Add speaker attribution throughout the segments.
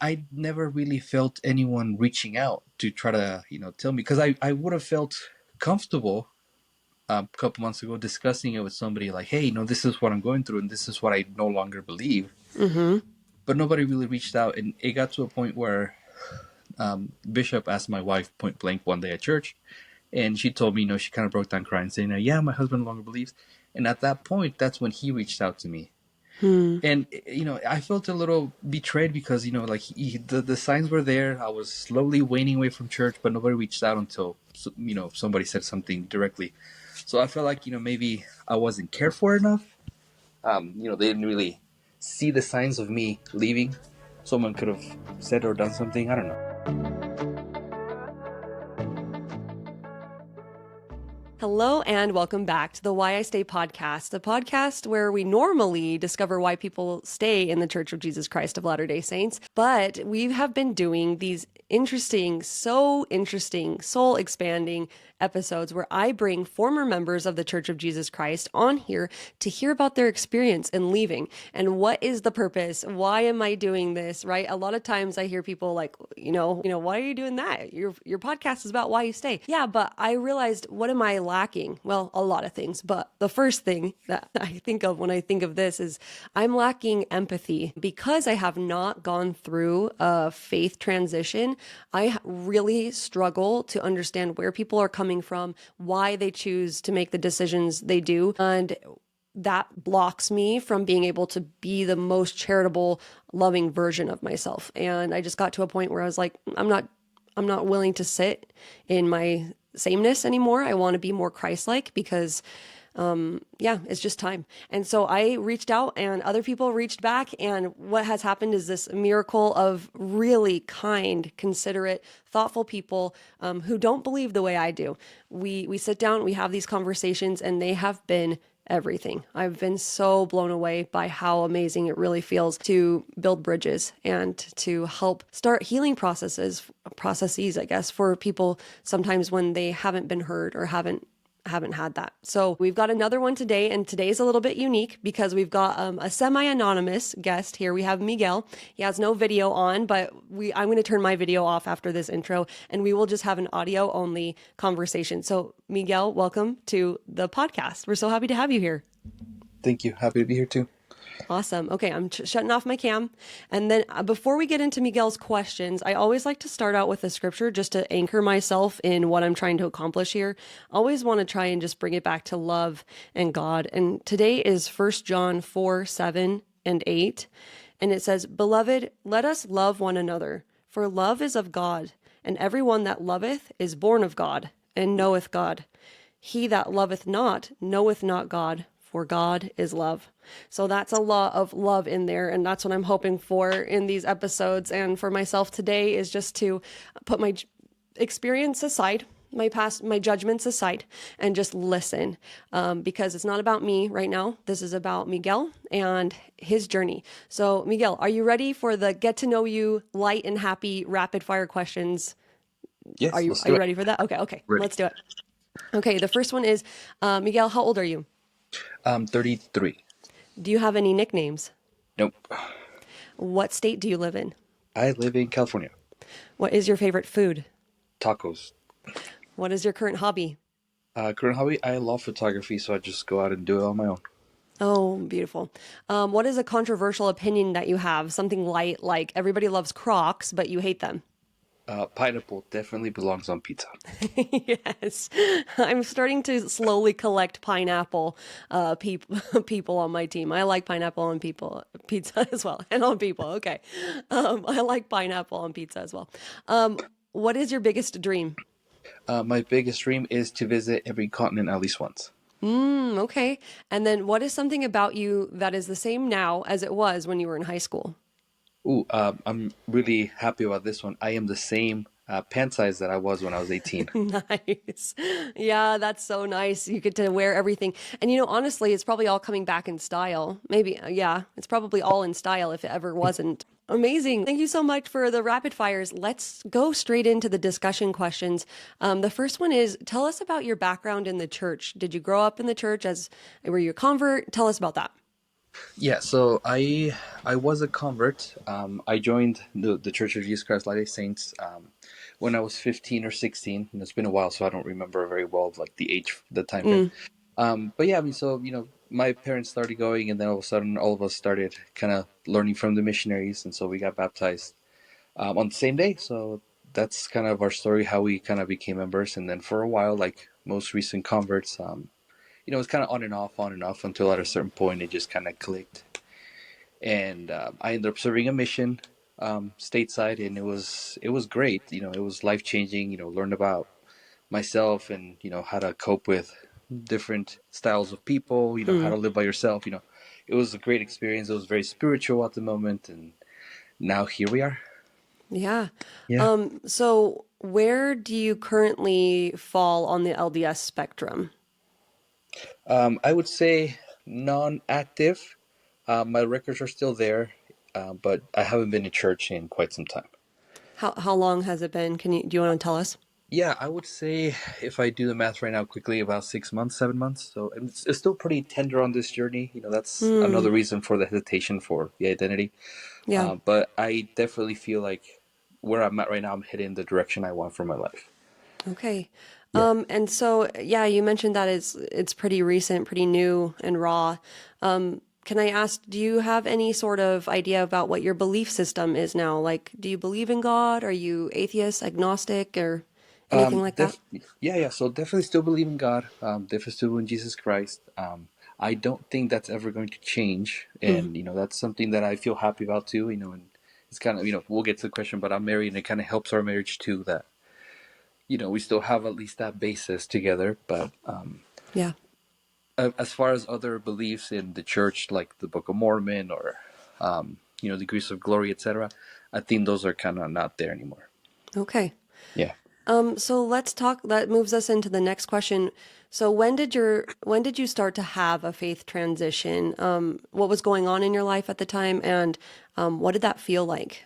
Speaker 1: I never really felt anyone reaching out to try to, tell me, because I would have felt comfortable a couple months ago discussing it with somebody like, hey, this is what I'm going through and this is what I no longer believe.
Speaker 2: Mm-hmm.
Speaker 1: But nobody really reached out. And it got to a point where Bishop asked my wife point blank one day at church. And she told me, she kind of broke down crying, saying, yeah, my husband no longer believes. And at that point, that's when he reached out to me.
Speaker 2: Hmm.
Speaker 1: And, I felt a little betrayed because, like the signs were there. I was slowly waning away from church, but nobody reached out until, somebody said something directly. So I felt like, maybe I wasn't cared for enough. They didn't really see the signs of me leaving. Someone could have said or done something. I don't know.
Speaker 2: Hello and welcome back to the Why I Stay podcast, a podcast where we normally discover why people stay in the Church of Jesus Christ of Latter-day Saints. But we have been doing these interesting, soul-expanding episodes where I bring former members of the Church of Jesus Christ on here to hear about their experience in leaving and what is the purpose? Why am I doing this? Right? A lot of times I hear people like, why are you doing that? Your podcast is about why you stay. Yeah, but I realized, what am I lacking? Well, a lot of things, but the first thing that I think of when I think of this is I'm lacking empathy because I have not gone through a faith transition. I really struggle to understand where people are coming from, why they choose to make the decisions they do. And that blocks me from being able to be the most charitable, loving version of myself. And I just got to a point where I was like, I'm not willing to sit in my sameness anymore. I want to be more Christ-like because it's just time. And so I reached out and other people reached back. And what has happened is this miracle of really kind, considerate, thoughtful people who don't believe the way I do. We sit down, we have these conversations, and they have been everything. I've been so blown away by how amazing it really feels to build bridges and to help start healing processes, I guess, for people sometimes when they haven't been heard or haven't had that. So we've got another one today, and today's a little bit unique because we've got a semi-anonymous guest here. We have Miguel. He has no video on, but I'm going to turn my video off after this intro, and we will just have an audio only conversation. So Miguel, welcome to the podcast. We're so happy to have you here.
Speaker 1: Thank you. Happy to be here too.
Speaker 2: Awesome. Okay, I'm shutting off my cam. And then before we get into Miguel's questions, I always like to start out with a scripture just to anchor myself in what I'm trying to accomplish here. I always want to try and just bring it back to love and God. And today is 1 John 4:7-8. And it says, "Beloved, let us love one another, for love is of God, and everyone that loveth is born of God, and knoweth God. He that loveth not knoweth not God, for God is love." So that's a lot of love in there. And that's what I'm hoping for in these episodes. And for myself today is just to put my experience aside, my past, my judgments aside, and just listen. Because it's not about me right now. This is about Miguel and his journey. So Miguel, are you ready for the get to know you, light and happy, rapid fire questions?
Speaker 1: Yes,
Speaker 2: Are you ready for that? Okay.
Speaker 1: Ready.
Speaker 2: Let's do it. Okay. The first one is, Miguel, how old are you?
Speaker 1: 33.
Speaker 2: Do you have any nicknames?
Speaker 1: Nope.
Speaker 2: What state do you live in?
Speaker 1: I live in California.
Speaker 2: What is your favorite food?
Speaker 1: Tacos.
Speaker 2: What is your current hobby?
Speaker 1: Current hobby, I love photography, so I just go out and do it on my own.
Speaker 2: Oh, beautiful. What is a controversial opinion that you have? Something light, like everybody loves Crocs, but you hate them.
Speaker 1: Pineapple definitely belongs on pizza.
Speaker 2: Yes. I'm starting to slowly collect pineapple people on my team. I like pineapple on pizza as well, and on people. Okay. I like pineapple on pizza as well. What is your biggest dream?
Speaker 1: My biggest dream is to visit every continent at least once.
Speaker 2: Okay. And then what is something about you that is the same now as it was when you were in high school?
Speaker 1: I'm really happy about this one. I am the same pant size that I was when I was 18.
Speaker 2: Nice. Yeah, that's so nice. You get to wear everything. And honestly, it's probably all coming back in style. Maybe, yeah, it's probably all in style if it ever wasn't. Amazing. Thank you so much for the rapid fires. Let's go straight into the discussion questions. The first one is, tell us about your background in the church. Did you grow up in the church? Were you a convert? Tell us about that.
Speaker 1: Yeah, so I was a convert. I joined the Church of Jesus Christ Latter-day Saints when I was 15 or 16. And it's been a while, so I don't remember very well of like the age, the time frame.
Speaker 2: Mm,
Speaker 1: But yeah, I mean, so my parents started going, and then all of a sudden, all of us started kind of learning from the missionaries, and so we got baptized on the same day. So that's kind of our story, how we kind of became members, and then for a while, like most recent converts, it's kind of on and off until at a certain point it just kind of clicked, and I ended up serving a mission stateside, and it was great. It was life changing. Learned about myself and how to cope with different styles of people. How
Speaker 2: mm,
Speaker 1: to live by yourself. It was a great experience. It was very spiritual at the moment, and now here we are.
Speaker 2: yeah.
Speaker 1: Yeah.
Speaker 2: So where do you currently fall on the LDS spectrum?
Speaker 1: I would say non-active. My records are still there, but I haven't been to church in quite some time.
Speaker 2: How long has it been? Do you want to tell us?
Speaker 1: Yeah, I would say, if I do the math right now quickly, about 6 months, 7 months. So it's still pretty tender on this journey. That's
Speaker 2: Hmm.
Speaker 1: another reason for the hesitation for the identity.
Speaker 2: Yeah.
Speaker 1: But I definitely feel like where I'm at right now, I'm heading the direction I want for my life.
Speaker 2: Okay.
Speaker 1: Yeah.
Speaker 2: And so yeah, you mentioned that it's pretty recent, pretty new and raw. Can I ask, do you have any sort of idea about what your belief system is now? Like, do you believe in God? Are you atheist, agnostic, or anything like that?
Speaker 1: Yeah, yeah. So definitely still believe in God. Definitely still believe in Jesus Christ. I don't think that's ever going to change,
Speaker 2: Hmm.
Speaker 1: and that's something that I feel happy about too. And it's kind of we'll get to the question, but I'm married, and it kind of helps our marriage too. That we still have at least that basis together. But
Speaker 2: Yeah.
Speaker 1: as far as other beliefs in the church, like the Book of Mormon or the Grace of Glory, etc., I think those are kind of not there anymore.
Speaker 2: Okay.
Speaker 1: Yeah.
Speaker 2: So let's talk, that moves us into the next question. So when did you start to have a faith transition? What was going on in your life at the time, and what did that feel like?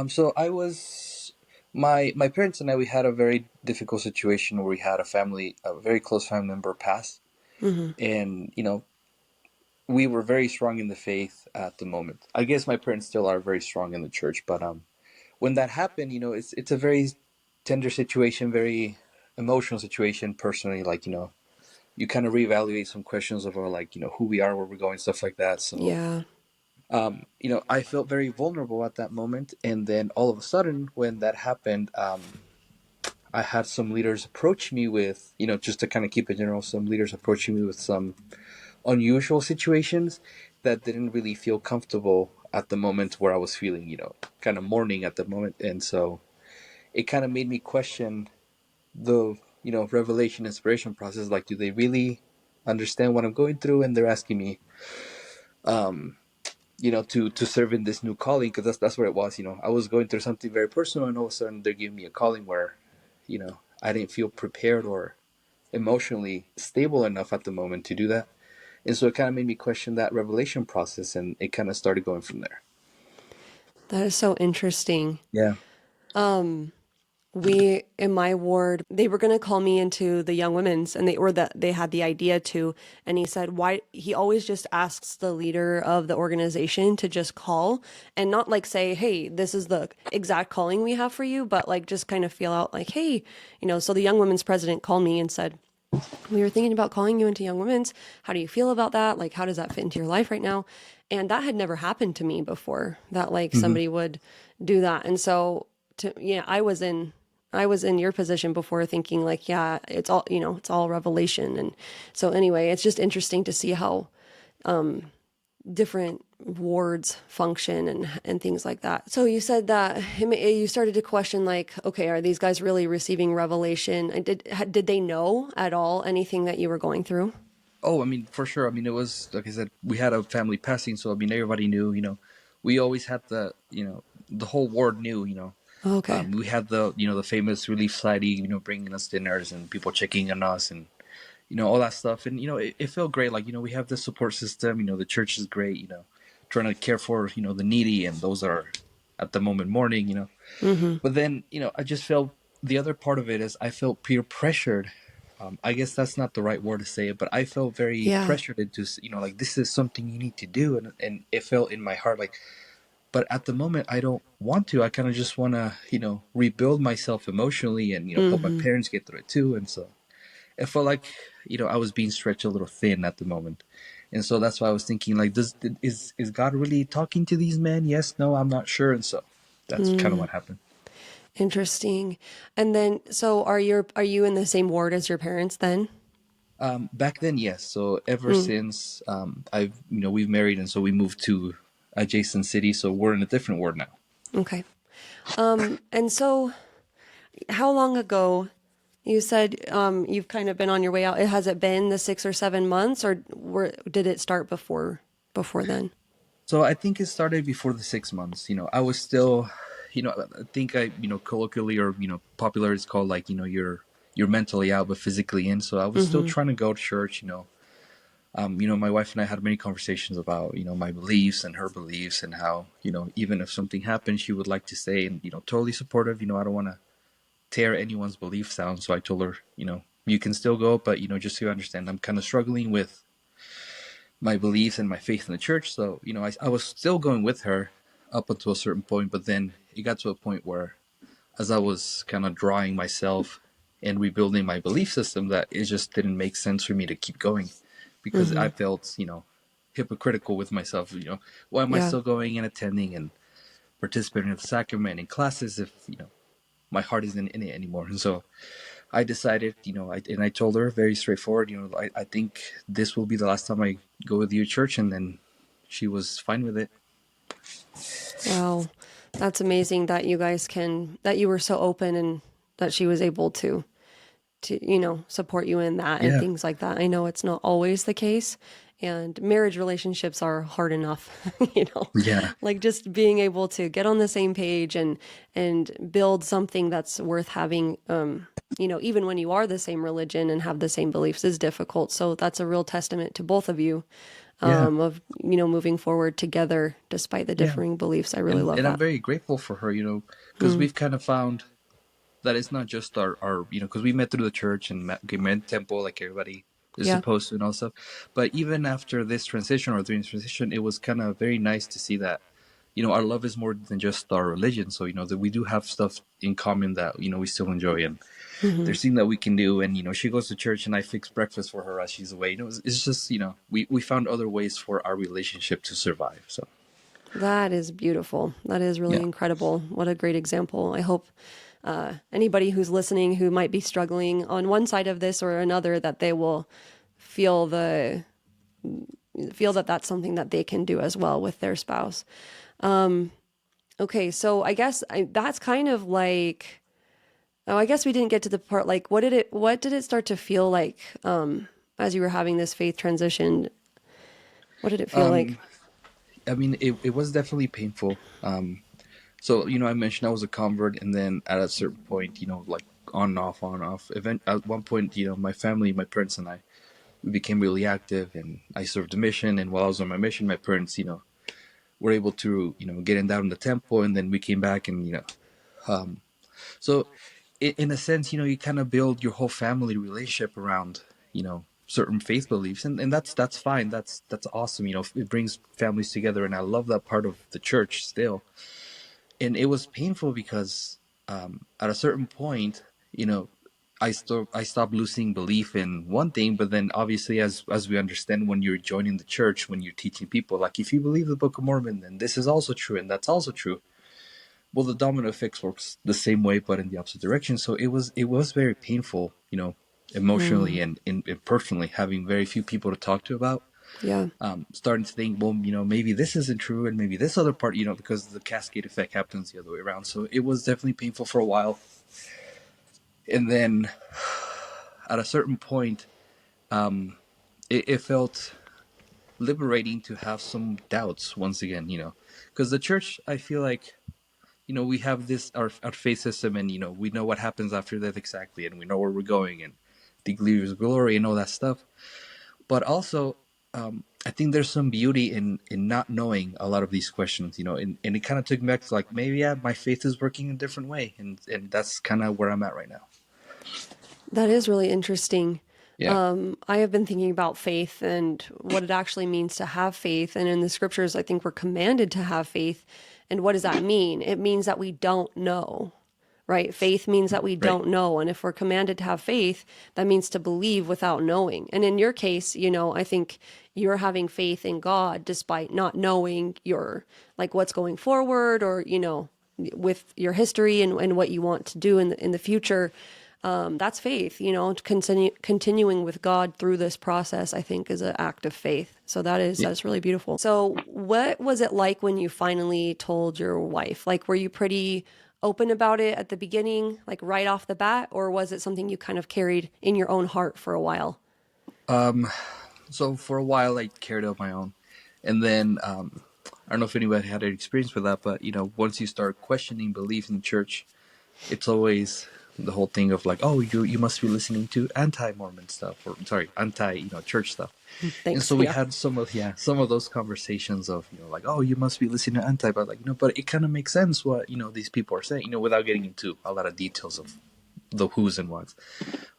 Speaker 1: So I was my parents and I, we had a very difficult situation where we had a very close family member pass,
Speaker 2: Hmm.
Speaker 1: and we were very strong in the faith at the moment. I guess my parents still are very strong in the church, but when that happened, it's a very tender situation, very emotional situation personally. Like you kind of reevaluate some questions of like who we are, where we're going, stuff like that. So
Speaker 2: Yeah.
Speaker 1: I felt very vulnerable at that moment, and then all of a sudden, when that happened, I had some leaders approach me with, just to kind of keep it general, some leaders approaching me with some unusual situations that didn't really feel comfortable at the moment where I was feeling, kind of mourning at the moment. And so it kind of made me question the, revelation inspiration process. Like, do they really understand what I'm going through? And they're asking me, to serve in this new calling, because that's what it was. I was going through something very personal, and all of a sudden they're giving me a calling where, I didn't feel prepared or emotionally stable enough at the moment to do that. And so it kind of made me question that revelation process, and it kind of started going from there.
Speaker 2: That is so interesting.
Speaker 1: Yeah.
Speaker 2: We in my ward, they were going to call me into the young women's, and they had the idea to, and he said why he always just asks the leader of the organization to just call and not like say, hey, this is the exact calling we have for you, but like just kind of feel out like, hey, so the young women's president called me and said, we were thinking about calling you into young women's. How do you feel about that? Like, how does that fit into your life right now? And that had never happened to me before, that like
Speaker 1: Hmm.
Speaker 2: somebody would do that. And so yeah, I was in your position before thinking like, yeah, it's all revelation. And so anyway, it's just interesting to see how different wards function and things like that. So you said that you started to question like, okay, are these guys really receiving revelation? And did they know at all anything that you were going through?
Speaker 1: Oh, I mean, for sure. I mean, it was, like I said, we had a family passing, so I mean, everybody knew. We always had the whole ward knew.
Speaker 2: Okay.
Speaker 1: We had the famous Relief Society, bringing us dinners and people checking on us, and all that stuff. And it felt great. Like we have the support system. The church is great. Trying to care for the needy, and those are at the moment mourning.
Speaker 2: Mm-hmm.
Speaker 1: But then I just felt the other part of it is I felt peer pressured I guess that's not the right word to say it, but I felt very
Speaker 2: Yeah.
Speaker 1: pressured into, like, this is something you need to do. And it felt in my heart like, but at the moment, I don't want to. I kind of just want to, rebuild myself emotionally and, help my
Speaker 2: Mm-hmm.
Speaker 1: parents get through it too. And so it felt like, I was being stretched a little thin at the moment. And so that's why I was thinking, like, is God really talking to these men? Yes, no, I'm not sure. And so that's kind of what happened.
Speaker 2: Interesting. And then, so are you in the same ward as your parents then?
Speaker 1: Back then, yes. So ever since we've married, and so we moved to adjacent city, so we're in a different ward now.
Speaker 2: Okay. And so how long ago you said you've kind of been on your way out? Has it been the 6 or 7 months, or did it start before then?
Speaker 1: So I think it started before the 6 months. I was still, I think colloquially or popular it's called, like, you're mentally out but physically in. So I was still
Speaker 2: Mm-hmm.
Speaker 1: trying to go to church. My wife and I had many conversations about my beliefs and her beliefs, and how even if something happened, she would like to stay, and totally supportive. I don't want to tear anyone's beliefs down. So I told her, you can still go, but just so you understand, I'm kind of struggling with my beliefs and my faith in the church. So, I was still going with her up until a certain point, but then it got to a point where, as I was kind of drawing myself and rebuilding my belief system, that it just didn't make sense for me to keep going, because
Speaker 2: Mm-hmm.
Speaker 1: I felt, hypocritical with myself. Why am I
Speaker 2: Yeah.
Speaker 1: still going and attending and participating in the sacrament and classes if, my heart isn't in it anymore? And so I decided, and I told her very straightforward, I think this will be the last time I go with you to church. And then she was fine with it.
Speaker 2: Wow. That's amazing that that you were so open and that she was able to support you in that and
Speaker 1: Yeah.
Speaker 2: things like that. I know it's not always the case, and marriage relationships are hard enough,
Speaker 1: Yeah.
Speaker 2: like just being able to get on the same page and build something that's worth having, even when you are the same religion and have the same beliefs is difficult. So that's a real testament to both of you,
Speaker 1: Yeah.
Speaker 2: of, moving forward together despite the
Speaker 1: Yeah.
Speaker 2: differing beliefs. I really
Speaker 1: And
Speaker 2: love
Speaker 1: I'm
Speaker 2: that.
Speaker 1: very grateful for her, because we've kind of found that it's not just our because we met through the church and met temple like everybody is
Speaker 2: Yeah.
Speaker 1: supposed to and all stuff. But even after this transition or during this transition, it was kind of very nice to see that, our love is more than just our religion. So, that we do have stuff in common that, we still enjoy. And
Speaker 2: Hmm.
Speaker 1: there's things that we can do. And, she goes to church and I fix breakfast for her as she's away. It's just, we found other ways for our relationship to survive. So,
Speaker 2: That is beautiful. That is really
Speaker 1: yeah.
Speaker 2: incredible. What a great example. I hope anybody who's listening who might be struggling on one side of this or another, that they will feel the feel that that's something that they can do as well with their spouse. Okay, so I guess that's kind of like, oh, I guess we didn't get to the part, like what did it start to feel like as you were having this faith transition? What did it feel like?
Speaker 1: Um, I mean, it was definitely painful. So, I mentioned I was a convert, and then at a certain point, like on and off, on and off. At one point, my family, my parents and I, we became really active, and I served a mission. And while I was on my mission, my parents, were able to, get in down in the temple, and then we came back, and so in a sense, you kind of build your whole family relationship around, certain faith beliefs, and that's fine. That's awesome. It brings families together, and I love that part of the church still. And it was painful because, at a certain point, you know, I stopped losing belief in one thing, but then obviously, as we understand, when you're joining the church, when you're teaching people, like, if you believe the Book of Mormon, then this is also true, and that's also true. Well, the domino effects works the same way, but in the opposite direction. So it was very painful, emotionally and personally, having very few people to talk to about,
Speaker 2: Yeah.
Speaker 1: starting to think, well, maybe this isn't true, and maybe this other part, because the cascade effect happens the other way around. So it was definitely painful for a while, and then at a certain point, it felt liberating to have some doubts once again, because the church, I feel like, we have this our faith system, and we know what happens after death exactly, and we know where we're going, and the glory and all that stuff. But also, I think there's some beauty in not knowing a lot of these questions, and it kind of took me back to, like, maybe, yeah, my faith is working a different way, and that's kind of where I'm at right now.
Speaker 2: That is really interesting.
Speaker 1: Yeah.
Speaker 2: I have been thinking about faith and what it actually means to have faith. And in the scriptures, I think we're commanded to have faith. And what does that mean? It means that we don't know, right? Faith means that we
Speaker 1: Right.
Speaker 2: don't know. And if we're commanded to have faith, that means to believe without knowing. And in your case, I think you're having faith in God despite not knowing your, like, what's going forward, or, with your history and what you want to do in the future. That's faith, continuing with God through this process, I think, is an act of faith. So
Speaker 1: Yeah.
Speaker 2: that's really beautiful. So what was it like when you finally told your wife? Like, were you pretty open about it at the beginning, like right off the bat, or was it something you kind of carried in your own heart for a while?
Speaker 1: So for a while, I carried out my own, and then I don't know if anybody had an experience with that, but once you start questioning belief in the church, it's always the whole thing of like, oh, you must be listening to anti-Mormon stuff, or sorry, anti church stuff. And
Speaker 2: Thanks.
Speaker 1: so we
Speaker 2: Yeah.
Speaker 1: had some of those conversations of like, oh, you must be listening to anti, but like but it kind of makes sense what these people are saying, without getting into a lot of details of the who's and whats.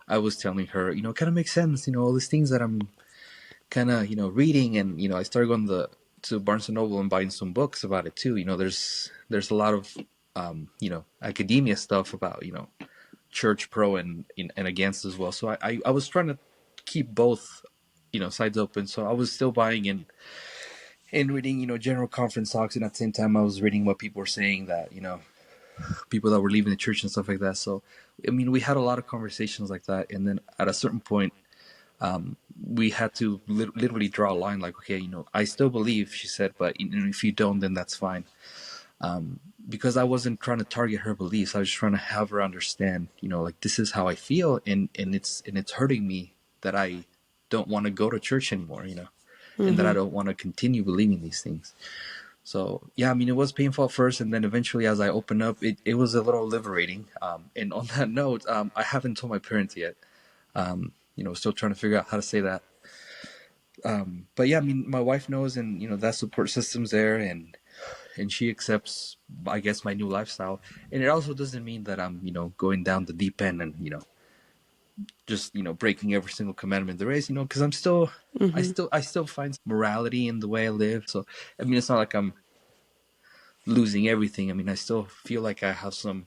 Speaker 1: I was telling her, it kind of makes sense, all these things that I'm kind of reading, and I started going to Barnes and Noble and buying some books about it too. There's a lot of academia stuff about church pro and against as well. So I was trying to keep both sides open. So I was still buying and reading general conference talks, and at the same time I was reading what people were saying, that people that were leaving the church and stuff like that. So I mean, we had a lot of conversations like that, and then at a certain point we had to literally draw a line, like, okay, I still believe, she said, but if you don't, then that's fine. Because I wasn't trying to target her beliefs. I was just trying to have her understand, like, this is how I feel, and it's hurting me that I don't want to go to church anymore, and that I
Speaker 2: Mm-hmm.
Speaker 1: don't want to continue believing these things. So yeah, I mean, it was painful at first, and then eventually, as I opened up, it was a little liberating. And on that note, I haven't told my parents yet. Still trying to figure out how to say that. But yeah, I mean, my wife knows, and that support system's there, and she accepts, I guess, my new lifestyle. And it also doesn't mean that I'm going down the deep end and just breaking every single commandment there is, because
Speaker 2: Mm-hmm.
Speaker 1: I still find morality in the way I live. So I mean, it's not like I'm losing everything. I mean, I still feel like I have some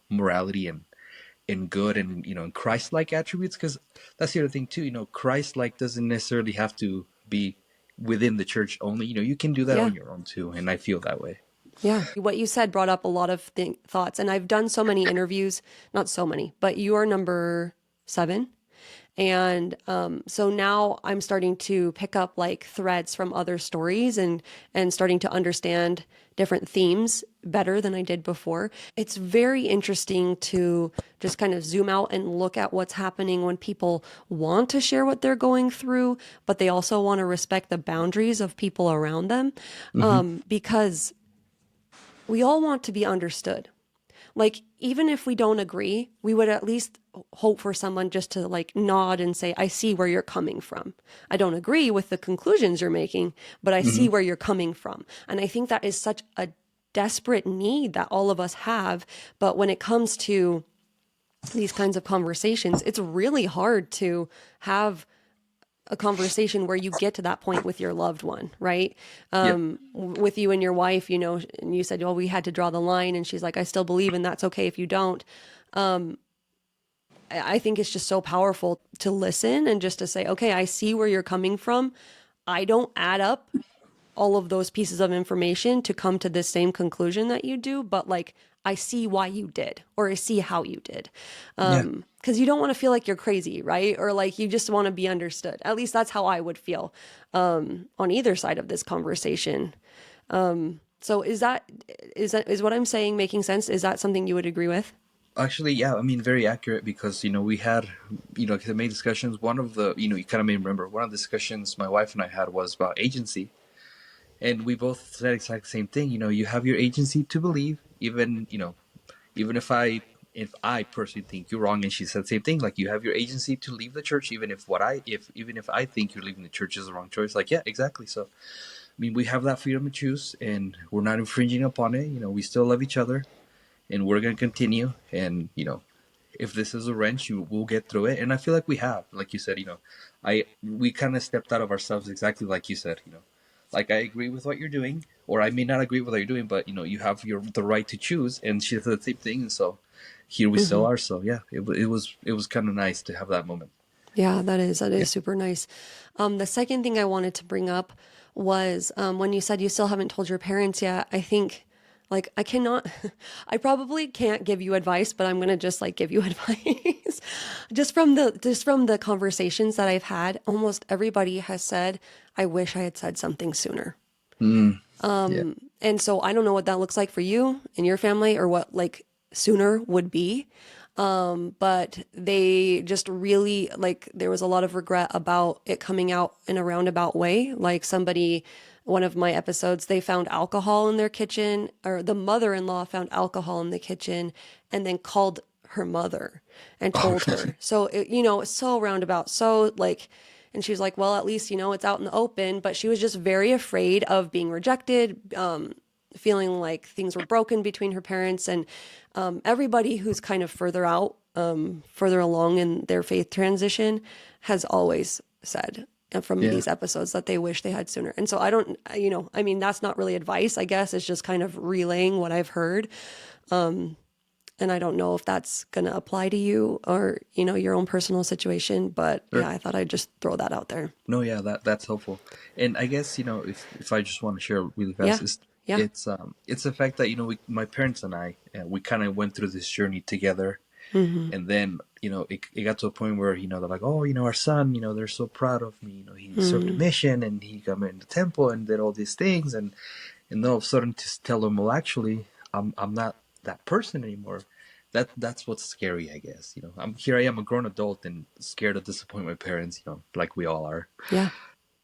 Speaker 1: morality and good, and Christ-like attributes, because that's the other thing too. Christ-like doesn't necessarily have to be within the church only. You can do that
Speaker 2: Yeah.
Speaker 1: on your own too, and I feel that way.
Speaker 2: Yeah. What you said brought up a lot of thoughts. And I've done so many interviews, not so many, but you are number 7. And so now I'm starting to pick up like threads from other stories and starting to understand different themes better than I did before. It's very interesting to just kind of zoom out and look at what's happening when people want to share what they're going through, but they also want to respect the boundaries of people around them,
Speaker 1: Mm-hmm.
Speaker 2: because we all want to be understood. Like, even if we don't agree, we would at least hope for someone just to like nod and say, I see where you're coming from. I don't agree with the conclusions you're making, but I
Speaker 1: Mm-hmm.
Speaker 2: see where you're coming from. And I think that is such a desperate need that all of us have. But when it comes to these kinds of conversations, it's really hard to have a conversation where you get to that point with your loved one, right?
Speaker 1: Yep.
Speaker 2: With you and your wife, and you said, well, we had to draw the line. And she's like, I still believe, and that's okay if you don't. I think it's just so powerful to listen and just to say, okay, I see where you're coming from. I don't add up all of those pieces of information to come to the same conclusion that you do, but like, I see why you did, or I see how you did.
Speaker 1: Yeah.
Speaker 2: Because you don't want to feel like you're crazy, right? Or like you just want to be understood. At least that's how I would feel on either side of this conversation. So is what I'm saying making sense? Is that something you would agree with?
Speaker 1: Actually, yeah, I mean, very accurate, because we had the main discussions. One of the you kind of made me remember, one of the discussions my wife and I had was about agency, and we both said exact same thing. You have your agency to believe, even even if I personally think you're wrong, and she said the same thing. Like, you have your agency to leave the church, even if even if I think you're leaving the church is the wrong choice. Like, yeah, exactly. So I mean, we have that freedom to choose, and we're not infringing upon it. We still love each other, and we're gonna continue. And if this is a wrench, you will get through it. And I feel like we have, like you said, we kind of stepped out of ourselves, exactly like you said, like I agree with what you're doing, or I may not agree with what you're doing, but you have the right to choose. And she said the same thing, and so here we still
Speaker 2: Hmm.
Speaker 1: are. So yeah, it was kind of nice to have that moment.
Speaker 2: Yeah, that
Speaker 1: Yeah.
Speaker 2: is super nice. The second thing I wanted to bring up was when you said you still haven't told your parents yet. I think like I cannot, I probably can't give you advice, but I'm gonna just like give you advice. Just from the conversations that I've had, almost everybody has said, "I wish I had said something sooner."
Speaker 1: Mm, yeah.
Speaker 2: And so I don't know what that looks like for you and your family, or what like sooner would be. But they just really like there was a lot of regret about it coming out in a roundabout way. Like somebody, one of my episodes, they found alcohol in their kitchen, or the mother-in-law found alcohol in the kitchen and then called her mother and
Speaker 1: Oh,
Speaker 2: told her. So it's so roundabout. So like, and she was like, well, at least, it's out in the open. But she was just very afraid of being rejected, feeling like things were broken between her parents. And everybody who's kind of further out, further along in their faith transition, has always said from
Speaker 1: yeah.
Speaker 2: these episodes that they wish they had sooner. And so I don't, I mean, that's not really advice, I guess. It's just kind of relaying what I've heard. And I don't know if that's going to apply to you or, your own personal situation. But
Speaker 1: Sure.
Speaker 2: yeah, I thought I'd just throw that out there.
Speaker 1: No, yeah, that's helpful. And I guess if I just want to share really fast,
Speaker 2: Yeah.
Speaker 1: is
Speaker 2: Yeah.
Speaker 1: it's the fact that my parents and I, we kind of went through this journey together.
Speaker 2: Mm-hmm.
Speaker 1: And then it got to a point where they're like, oh, our son, they're so proud of me. He served a
Speaker 2: Mm-hmm.
Speaker 1: mission and he got me in the temple and did all these things. And then all of a sudden to tell them, well, actually, I'm not that person anymore. That's what's scary, I guess. I am a grown adult and scared to disappoint my parents. Like we all are.
Speaker 2: Yeah.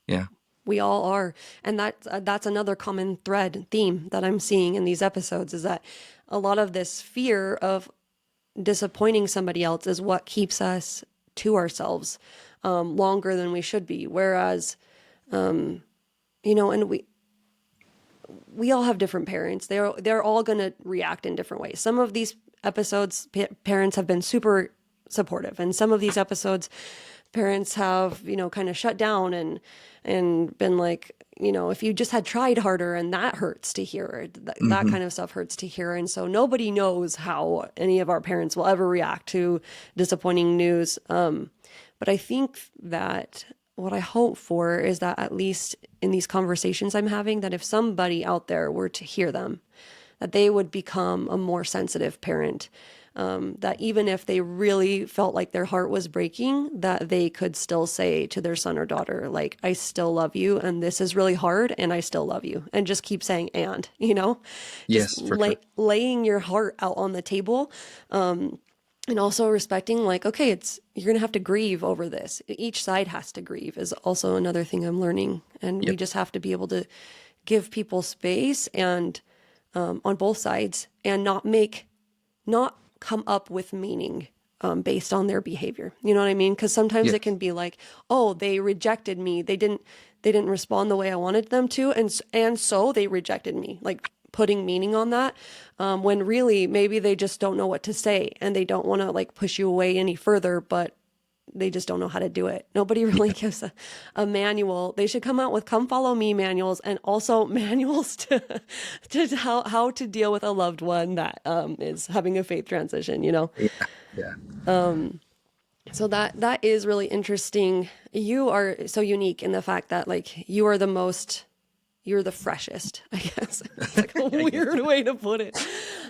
Speaker 1: Yeah.
Speaker 2: We all are. And that's another common thread theme that I'm seeing in these episodes, is that a lot of this fear of disappointing somebody else is what keeps us to ourselves longer than we should be. Whereas, and we all have different parents. They're all going to react in different ways. Some of these episodes, parents have been super supportive, and some of these episodes, parents have kind of shut down and been like, if you just had tried harder, and that hurts to hear. That
Speaker 1: Hmm.
Speaker 2: kind of stuff hurts to hear, and so nobody knows how any of our parents will ever react to disappointing news. But I think that what I hope for is that at least in these conversations I'm having, that if somebody out there were to hear them, that they would become a more sensitive parent. That even if they really felt like their heart was breaking, that they could still say to their son or daughter, like, I still love you, and this is really hard, and I still love you. And just keep saying, just
Speaker 1: Yes, for sure.
Speaker 2: laying your heart out on the table. And also respecting, like, okay, you're going to have to grieve over this. Each side has to grieve is also another thing I'm learning. And we
Speaker 1: Yep.
Speaker 2: just have to be able to give people space and on both sides, and not come up with meaning based on their behavior. You know what I mean? Because sometimes it
Speaker 1: Yes.
Speaker 2: can be like, oh, they rejected me. They didn't respond the way I wanted them to, and so they rejected me. Like putting meaning on that, when really maybe they just don't know what to say, and they don't want to like push you away any further, but they just don't know how to do it. Nobody really
Speaker 1: Yeah.
Speaker 2: gives a manual. They should come out with come follow me manuals, and also manuals to how to deal with a loved one that is having a faith transition.
Speaker 1: Yeah. Yeah.
Speaker 2: So that is really interesting. You are so unique in the fact that like you're the freshest, I guess. It's like a
Speaker 1: I guess.
Speaker 2: weird way to put it.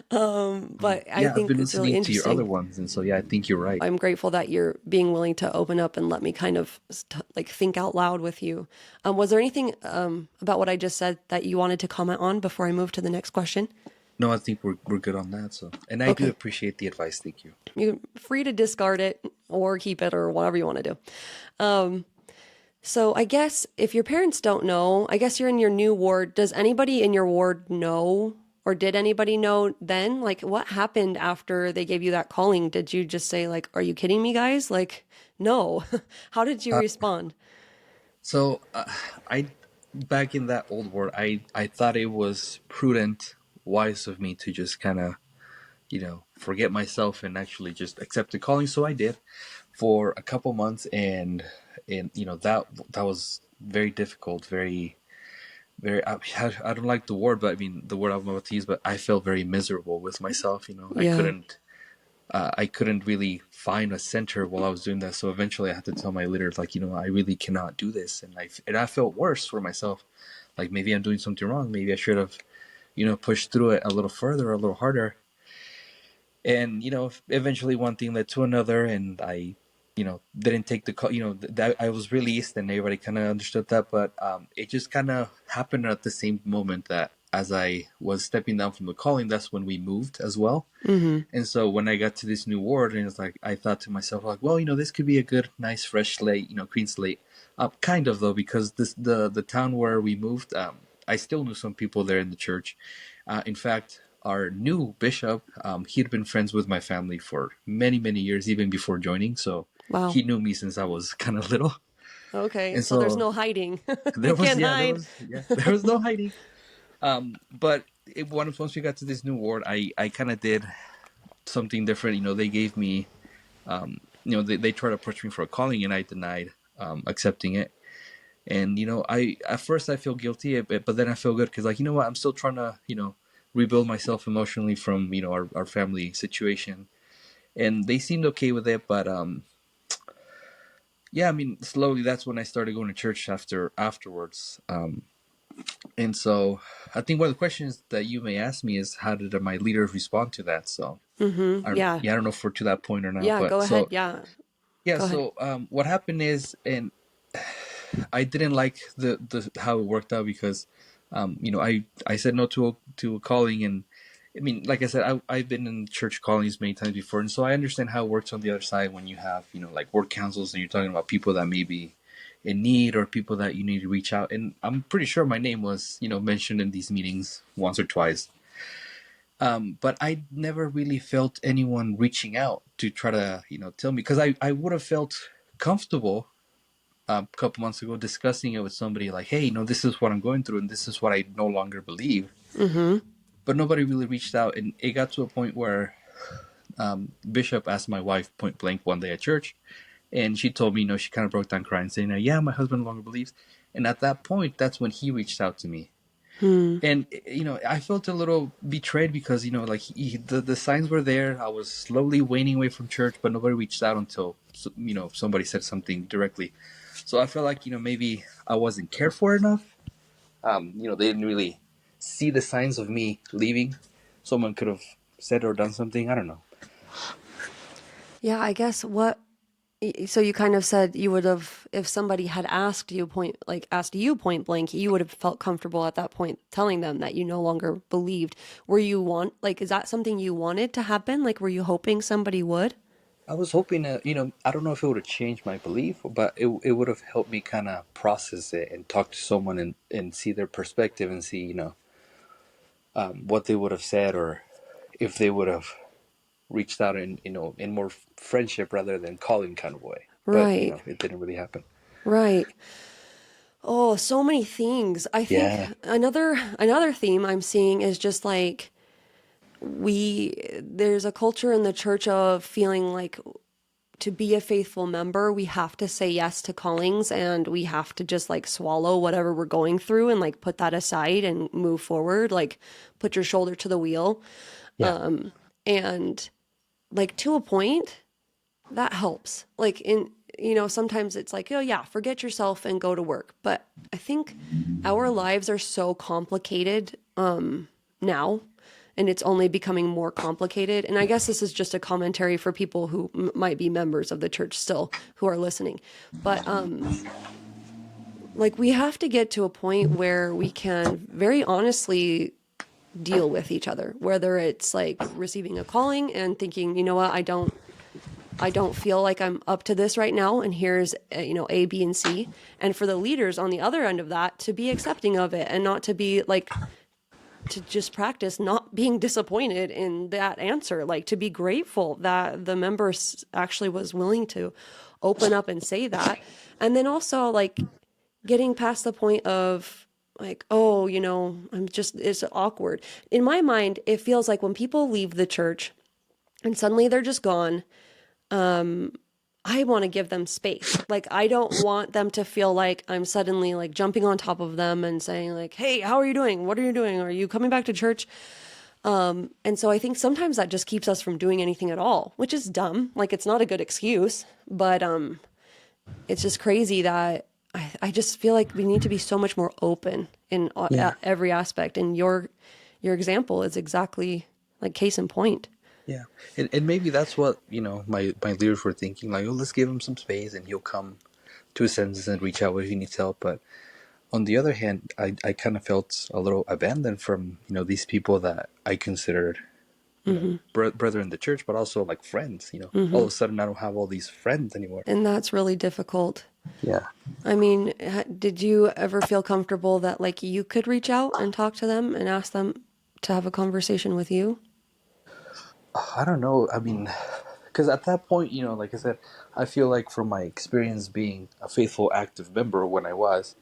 Speaker 2: But I
Speaker 1: Yeah, I've
Speaker 2: think
Speaker 1: been
Speaker 2: it's really
Speaker 1: listening to your other
Speaker 2: interesting.
Speaker 1: ones, and so yeah, I think you're right.
Speaker 2: I'm grateful that you're being willing to open up and let me kind of like think out loud with you. Was there anything about what I just said that you wanted to comment on before I move to the next question?
Speaker 1: No, I think we're good on that. So, and I do
Speaker 2: Okay.
Speaker 1: appreciate the advice. Thank you.
Speaker 2: You're free to discard it or keep it or whatever you want to do. So I guess if your parents don't know, I guess you're in your new ward. Does anybody in your ward know, or did anybody know then? Like what happened after they gave you that calling? Did you just say like, "Are you kidding me, guys?" Like, no. How did you
Speaker 1: Uh,
Speaker 2: respond?
Speaker 1: so I back in that old world, I thought it was prudent, wise of me to just kind of forget myself and actually just accept the calling. So I did for a couple months, and that was very difficult, very. I don't like the word, but I mean the word I'm about to use. But I felt very miserable with myself.
Speaker 2: Yeah.
Speaker 1: I couldn't really find a center while I was doing that. So eventually, I had to tell my leader, like, I really cannot do this, and I felt worse for myself. Like maybe I'm doing something wrong. Maybe I should have, pushed through it a little further, a little harder. And eventually one thing led to another, and I didn't take the call. That I was released, and everybody kind of understood that. But it just kind of happened at the same moment that as I was stepping down from the calling, that's when we moved as well.
Speaker 2: Mm-hmm.
Speaker 1: And so when I got to this new ward, and it's like I thought to myself, like, well, this could be a good, nice, fresh slate, clean slate. Kind of though, because the town where we moved, I still knew some people there in the church. In fact, our new bishop, he'd been friends with my family for many, many years, even before joining. So
Speaker 2: Wow.
Speaker 1: he knew me since I was kind of little,
Speaker 2: Okay.
Speaker 1: and
Speaker 2: So there's
Speaker 1: so
Speaker 2: no hiding. You
Speaker 1: there was,
Speaker 2: can't
Speaker 1: yeah, there
Speaker 2: hide.
Speaker 1: was, yeah, there was no hiding. But once we got to this new ward, I kind of did something different. They gave me, they tried to approach me for a calling, and I denied accepting it. And I at first I feel guilty, but then I feel good because, like, you know what, I'm still trying to rebuild myself emotionally from our family situation, and they seemed okay with it. But yeah, I mean, slowly that's when I started going to church afterwards. And so I think one of the questions that you may ask me is, how did my leaders respond to that? So
Speaker 2: Mm-hmm. Yeah.
Speaker 1: I don't know if we're to that point or not,
Speaker 2: Yeah.
Speaker 1: but
Speaker 2: Go ahead.
Speaker 1: so
Speaker 2: Yeah.
Speaker 1: yeah,
Speaker 2: Go ahead.
Speaker 1: so what happened is, and I didn't like the how it worked out because, I said no to a calling, and I mean, like I said, I've been in church callings many times before, and so I understand how it works on the other side when you have like work councils and you're talking about people that may be in need or people that you need to reach out, and I'm pretty sure my name was mentioned in these meetings once or twice. But I never really felt anyone reaching out to try to tell me, because I would have felt comfortable a couple months ago discussing it with somebody, like, hey, this is what I'm going through and this is what I no longer believe.
Speaker 2: Mm-hmm.
Speaker 1: But nobody really reached out, and it got to a point where Bishop asked my wife point blank one day at church, and she told me, she kind of broke down crying, saying, yeah, my husband no longer believes. And at that point, that's when he reached out to me.
Speaker 2: Hmm.
Speaker 1: And I felt a little betrayed because like the signs were there. I was slowly waning away from church, but nobody reached out until somebody said something directly. So I felt like maybe I wasn't cared for enough. They didn't really see the signs of me leaving. Someone could have said or done something. I don't know.
Speaker 2: Yeah. I guess what. So you kind of said you would have, if somebody had asked you point blank, you would have felt comfortable at that point telling them that you no longer believed. Is that something you wanted to happen? Like, were you hoping somebody would?
Speaker 1: I was hoping that I don't know if it would have changed my belief, but it would have helped me kind of process it and talk to someone and see their perspective and see what they would have said, or if they would have reached out in more friendship rather than calling kind of way. But
Speaker 2: Right.
Speaker 1: it didn't really happen.
Speaker 2: Right. Oh, so many things. I think
Speaker 1: Yeah.
Speaker 2: another theme I'm seeing is just like there's a culture in the church of feeling like to be a faithful member, we have to say yes to callings and we have to just like swallow whatever we're going through and like put that aside and move forward, like put your shoulder to the wheel.
Speaker 1: Yeah.
Speaker 2: And like to a point, that helps. Sometimes it's like, oh yeah, forget yourself and go to work. But I think our lives are so complicated now, and it's only becoming more complicated. And I guess this is just a commentary for people who might be members of the church still who are listening. But like we have to get to a point where we can very honestly deal with each other, whether it's like receiving a calling and thinking, you know what, I don't feel like I'm up to this right now. And here's, A, B, and C. And for the leaders on the other end of that to be accepting of it and not to be like, to just practice not being disappointed in that answer, like to be grateful that the member actually was willing to open up and say that. And then also like getting past the point of like, oh, it's awkward. In my mind, it feels like when people leave the church, and suddenly they're just gone. I want to give them space. Like, I don't want them to feel like I'm suddenly like jumping on top of them and saying like, "Hey, how are you doing? What are you doing? Are you coming back to church?" And so I think sometimes that just keeps us from doing anything at all, which is dumb. Like, it's not a good excuse, but it's just crazy that I just feel like we need to be so much more open in
Speaker 1: Yeah.
Speaker 2: every aspect. And your example is exactly like case in point.
Speaker 1: Yeah, and maybe that's what my leaders were thinking. Like, oh, let's give him some space, and he'll come to his senses and reach out if he needs help. But on the other hand, I kind of felt a little abandoned from these people that I considered brother in the church, but also like friends. All of a sudden, I don't have all these friends anymore.
Speaker 2: And that's really difficult.
Speaker 1: Yeah.
Speaker 2: I mean, did you ever feel comfortable that like you could reach out and talk to them and ask them to have a conversation with you?
Speaker 1: I don't know. I mean, because at that point, like I said, I feel like from my experience being a faithful, active member when I was,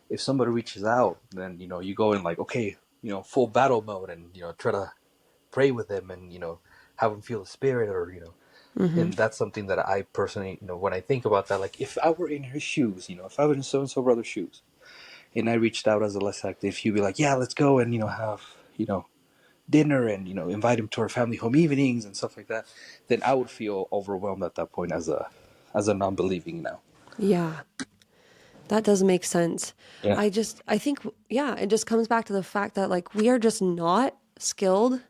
Speaker 1: if somebody reaches out, then you go in like, okay, full battle mode, and try to pray with them, and have them feel the spirit, or and that's something that I personally, when I think about that, like if I were in her shoes, if I was in so and so brother's shoes, and I reached out as a less active, he'd be like, yeah, let's go and have dinner, and invite him to our family home evenings and stuff like that, then I would feel overwhelmed at that point as a non-believing now.
Speaker 2: Yeah, that does make sense.
Speaker 1: Yeah.
Speaker 2: I think, yeah, it just comes back to the fact that like we are just not skilled,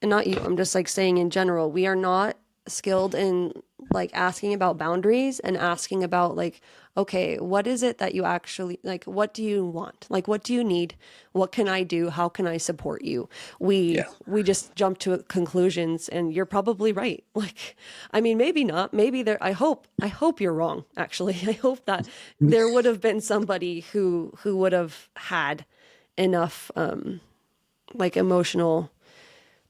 Speaker 2: and not you, I'm just like saying in general, we are not skilled in like asking about boundaries and asking about like, okay, what is it that you actually like? What do you want? Like, what do you need? What can I do? How can I support you?
Speaker 1: Yeah.
Speaker 2: We just jump to conclusions, and you're probably right. Like, I mean, maybe not. Maybe there. I hope you're wrong. Actually, I hope that there would have been somebody who would have had enough like emotional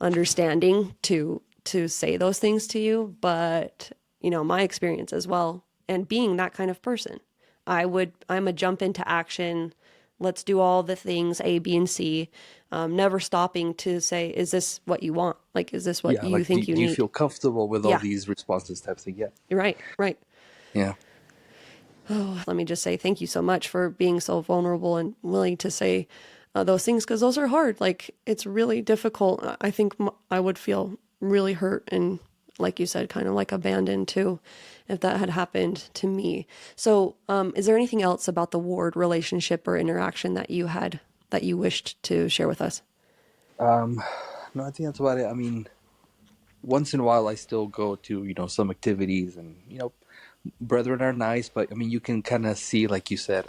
Speaker 2: understanding to say those things to you, but my experience as well, and being that kind of person, I'm a jump into action, let's do all the things A, B, and C, never stopping to say, is this what you want? Like, is this what
Speaker 1: Yeah,
Speaker 2: you
Speaker 1: like, do,
Speaker 2: think you
Speaker 1: do you
Speaker 2: need?
Speaker 1: feel comfortable with all
Speaker 2: Yeah,
Speaker 1: these responses type thing? Yeah.
Speaker 2: you're right, right.
Speaker 1: Yeah.
Speaker 2: Let me just say thank you so much for being so vulnerable and willing to say those things, because those are hard. Like, it's really difficult. I think I would feel really hurt and, like you said, kind of like abandoned too, if that had happened to me. So, is there anything else about the ward relationship or interaction that you had that you wished to share with us?
Speaker 1: No, I think that's about it. I mean, once in a while, I still go to some activities, and brethren are nice, but I mean, you can kind of see, like you said,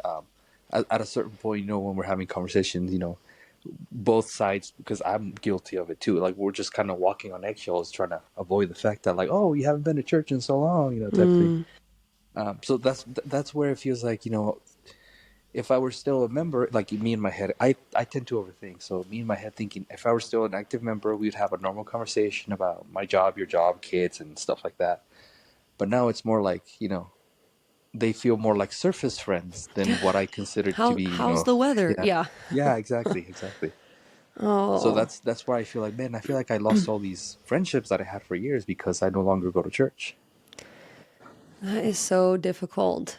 Speaker 1: at a certain point, when we're having conversations, both sides, because I'm guilty of it too. Like, we're just kind of walking on eggshells, trying to avoid the fact that, like, oh, you haven't been to church in so long, type thing. So that's where it feels like, if I were still a member, like me in my head, I tend to overthink. So me in my head thinking, if I were still an active member, we'd have a normal conversation about my job, your job, kids, and stuff like that. But now it's more like, they feel more like surface friends than what I consider to be,
Speaker 2: How's the weather?
Speaker 1: yeah,
Speaker 2: Yeah.
Speaker 1: yeah, exactly, exactly. So
Speaker 2: Oh,
Speaker 1: that's why I feel like, man, I feel like I lost all these friendships that I had for years because I no longer go to church.
Speaker 2: that is so difficult.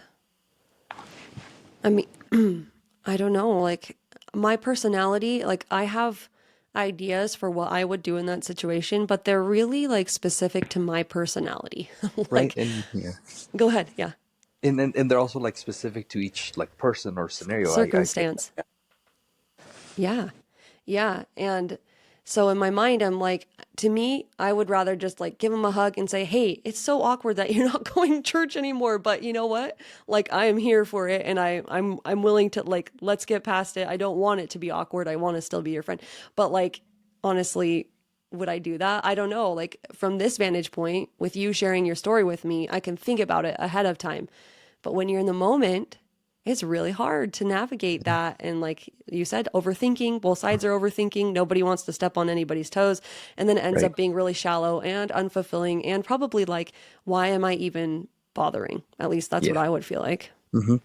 Speaker 2: I mean, I don't know, like my personality, like I have ideas for what I would do in that situation, but they're really like specific to my personality.
Speaker 1: Right.
Speaker 2: Like,
Speaker 1: And yeah,
Speaker 2: go ahead. Yeah.
Speaker 1: and they're also like specific to each like person or scenario. I get
Speaker 2: Circumstance.
Speaker 1: that.
Speaker 2: Yeah. Yeah. And so in my mind, I'm like, to me, I would rather just like give him a hug and say, hey, it's so awkward that you're not going to church anymore. But you know what? Like, I am here for it. And I'm willing to like, let's get past it. I don't want it to be awkward. I want to still be your friend. But like, honestly, would I do that? I don't know. Like, from this vantage point, with you sharing your story with me, I can think about it ahead of time. But when you're in the moment, it's really hard to navigate that. And like you said, overthinking, both sides are overthinking. Nobody wants to step on anybody's toes. And then it ends
Speaker 1: Right.
Speaker 2: up being really shallow and unfulfilling and probably like, why am I even bothering? At least that's what
Speaker 1: Yeah.
Speaker 2: I would feel like.
Speaker 1: Hmm.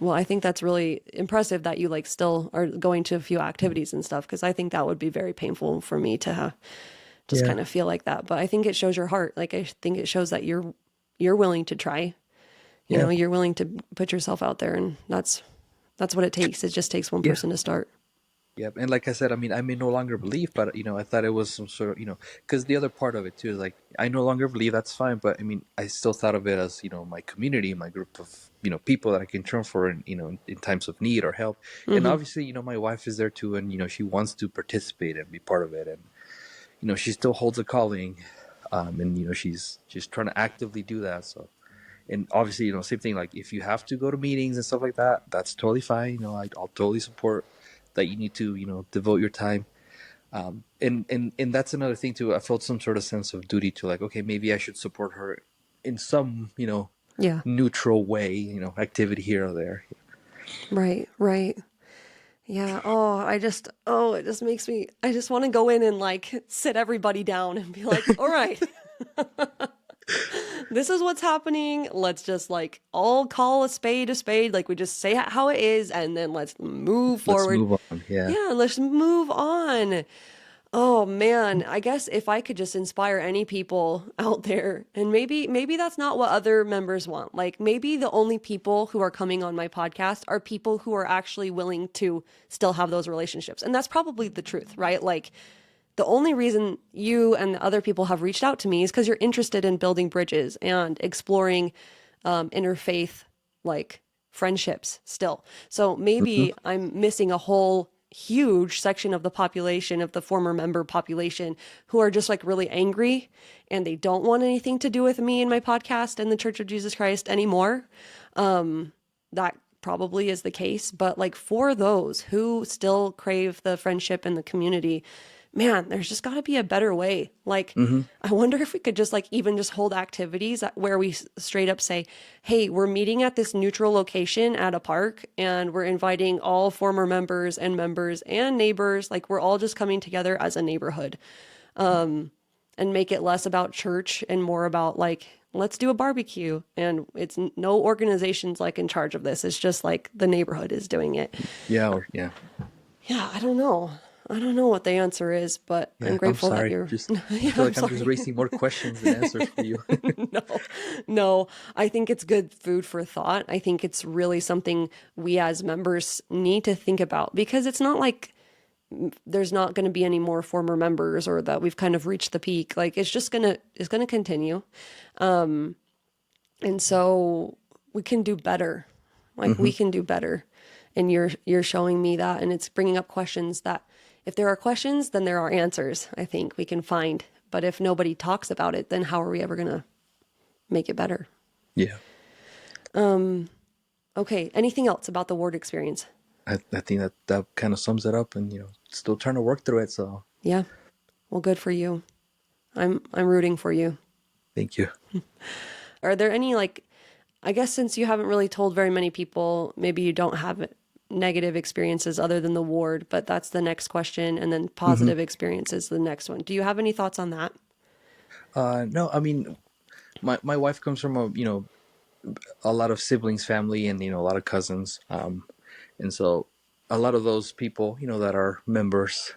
Speaker 2: Well, I think that's really impressive that you like still are going to a few activities and stuff, because I think that would be very painful for me to just
Speaker 1: Yeah.
Speaker 2: kind of feel like that. But I think it shows your heart. Like, I think it shows that you're willing to try. You
Speaker 1: Yeah.
Speaker 2: know, you're willing to put yourself out there, and that's what it takes. It just takes one
Speaker 1: Yeah.
Speaker 2: person to start.
Speaker 1: Yep. And like I said, I mean, I may no longer believe, but I thought it was some sort of, because the other part of it too is like, I no longer believe, that's fine, but I mean, I still thought of it as, my community, my group of, people that I can turn for in, in times of need or help. And
Speaker 2: Hmm.
Speaker 1: obviously, my wife is there too, and she wants to participate and be part of it, and she still holds a calling, and she's trying to actively do that. So, and obviously, same thing. Like if you have to go to meetings and stuff like that, that's totally fine. I'll totally support that. You need to, devote your time. And that's another thing too. I felt some sort of sense of duty to like, okay, maybe I should support her in some,
Speaker 2: Yeah.
Speaker 1: neutral way, activity here or there.
Speaker 2: Right. Right. Yeah. It just makes me, I just want to go in and like sit everybody down and be like, all right, this is what's happening. Let's just like all call a spade a spade. Like we just say how it is and then let's move
Speaker 1: Let's
Speaker 2: forward.
Speaker 1: move on. Yeah.
Speaker 2: Yeah. Let's move on. Oh man, I guess if I could just inspire any people out there, and maybe that's not what other members want. Like maybe the only people who are coming on my podcast are people who are actually willing to still have those relationships. And that's probably the truth, right? Like the only reason you and the other people have reached out to me is because you're interested in building bridges and exploring interfaith like friendships still. So
Speaker 1: Hmm.
Speaker 2: maybe I'm missing a whole huge section of the population, of the former member population, who are just like really angry and they don't want anything to do with me and my podcast and the Church of Jesus Christ anymore. That probably is the case. But like for those who still crave the friendship and the community, man, there's just got to be a better way. Like,
Speaker 1: Hmm.
Speaker 2: I wonder if we could just like even just hold activities where we straight up say, hey, we're meeting at this neutral location at a park and we're inviting all former members and neighbors. Like, we're all just coming together as a neighborhood, and make it less about church and more about like, let's do a barbecue. And it's no organization's like in charge of this. It's just like the neighborhood is doing it.
Speaker 1: Yeah. Or yeah.
Speaker 2: Yeah, I don't know. I don't know what the answer is, but I'm
Speaker 1: Yeah. I'm
Speaker 2: grateful that
Speaker 1: sorry.
Speaker 2: you're.
Speaker 1: Just I
Speaker 2: Yeah,
Speaker 1: feel
Speaker 2: I'm
Speaker 1: like I'm just
Speaker 2: sorry.
Speaker 1: raising more questions than answers for you.
Speaker 2: No, no. I think it's good food for thought. I think it's really something we as members need to think about because it's not like there's not going to be any more former members or that we've kind of reached the peak. Like it's gonna continue, and so we can do better. Like
Speaker 1: Hmm.
Speaker 2: we can do better, and you're showing me that, and it's bringing up questions that if there are questions, then there are answers. I think we can find, but if nobody talks about it, then how are we ever gonna make it better?
Speaker 1: Yeah.
Speaker 2: Okay. Anything else about the ward experience?
Speaker 1: I think that kind of sums it up, and still trying to work through it. So
Speaker 2: Yeah. Well, good for you. I'm rooting for you.
Speaker 1: thank you.
Speaker 2: Are there any like, I guess since you haven't really told very many people, maybe you don't have negative experiences other than the ward, but that's the next question. And then
Speaker 1: Hmm.
Speaker 2: positive experiences, the next one. Do you have any thoughts on that?
Speaker 1: No, I mean, my wife comes from a lot of siblings, family, and a lot of cousins, and so a lot of those people, that are members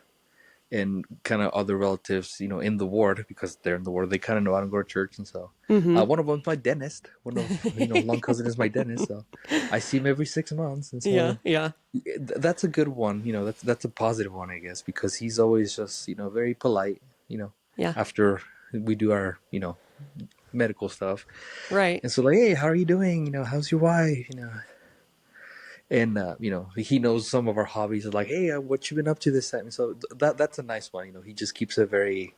Speaker 1: and kind of other relatives, in the ward because they're in the ward, they kind of know I don't go to church, and so
Speaker 2: Mm-hmm.
Speaker 1: one of them's my dentist. One of long cousin is my dentist, so I see him every 6 months, and
Speaker 2: Yeah.
Speaker 1: so
Speaker 2: Yeah.
Speaker 1: that's a good one. That's a positive one, I guess, because he's always just very polite.
Speaker 2: Yeah.
Speaker 1: After we do our medical stuff,
Speaker 2: Right.
Speaker 1: and so like, hey, how are you doing? How's your wife? And he knows some of our hobbies. Like, hey, what you been up to this time? And so that's a nice one. He just keeps it very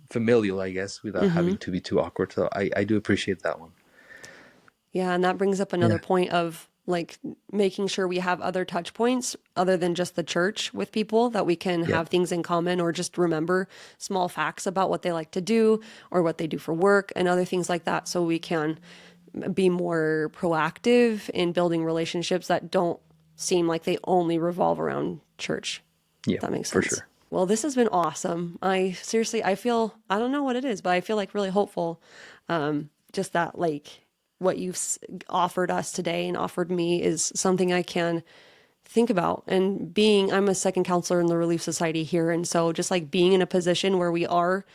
Speaker 1: familial, I guess, without
Speaker 2: Mm-hmm.
Speaker 1: having to be too awkward. So I do appreciate that one.
Speaker 2: Yeah, and that brings up another
Speaker 1: Yeah.
Speaker 2: point of like making sure we have other touch points other than just the church with people that we can
Speaker 1: Yep.
Speaker 2: have things in common or just remember small facts about what they like to do or what they do for work and other things like that so we can be more proactive in building relationships that don't seem like they only revolve around church.
Speaker 1: Yeah,
Speaker 2: That makes
Speaker 1: for
Speaker 2: sense.
Speaker 1: sure.
Speaker 2: Well, this has been awesome. I seriously, I feel, I don't know what it is, but I feel like really hopeful. Just that, like, what you've offered us today and offered me is something I can think about. And I'm a second counselor in the Relief Society here. And so just like being in a position where we are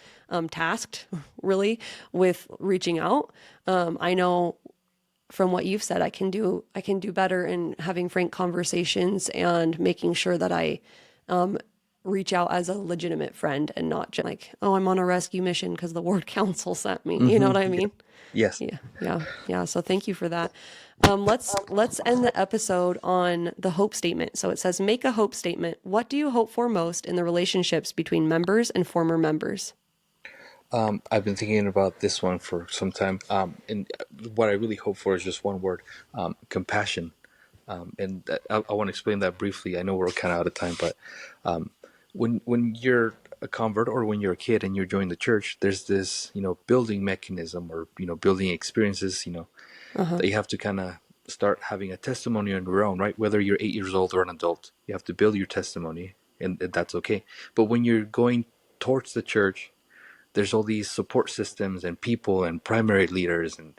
Speaker 2: tasked really with reaching out, I know from what you've said, I can do better in having frank conversations and making sure that I reach out as a legitimate friend and not just like, oh, I'm on a rescue mission because the ward council sent me. You know what I
Speaker 1: Yeah.
Speaker 2: mean?
Speaker 1: Yes.
Speaker 2: Yeah, yeah, yeah. So thank you for that. Let's end the episode on the hope statement. So it says, make a hope statement. What do you hope for most in the relationships between members and former members?
Speaker 1: I've been thinking about this one for some time, and what I really hope for is just one word: compassion. I want to explain that briefly. I know we're kind of out of time, but when you're a convert or when you're a kid and you're joining the church, there's this building mechanism or building experiences
Speaker 2: Uh-huh.
Speaker 1: that you have to kind of start having a testimony on your own, right? Whether you're 8 years old or an adult, you have to build your testimony, and that's okay. But when you're going towards the church, there's all these support systems and people and primary leaders, and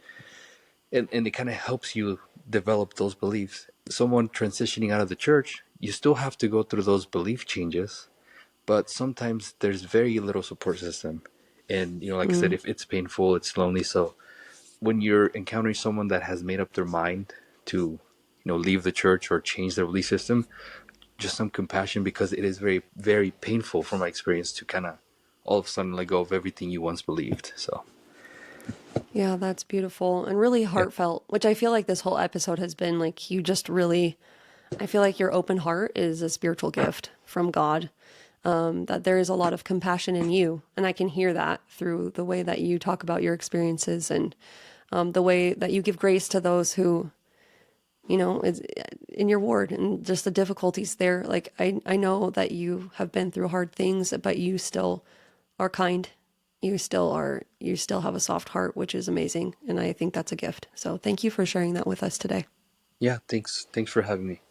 Speaker 1: it kind of helps you develop those beliefs. Someone transitioning out of the church, you still have to go through those belief changes, but sometimes there's very little support system. And like I said,
Speaker 2: Mm,
Speaker 1: if it's painful, it's lonely. So when you're encountering someone that has made up their mind to leave the church or change their belief system, just some compassion, because it is very, very painful from my experience to kind of all of a sudden let go of everything you once believed. So
Speaker 2: yeah, that's beautiful and really
Speaker 1: yeah.
Speaker 2: heartfelt, which I feel like this whole episode has been like you just really, I feel like your open heart is a spiritual gift from God. That there is a lot of compassion in you. And I can hear that through the way that you talk about your experiences and the way that you give grace to those who, is in your ward and just the difficulties there. Like, I know that you have been through hard things, but you still are kind. You still have a soft heart, which is amazing. And I think that's a gift. So thank you for sharing that with us today.
Speaker 1: Yeah, thanks for having me.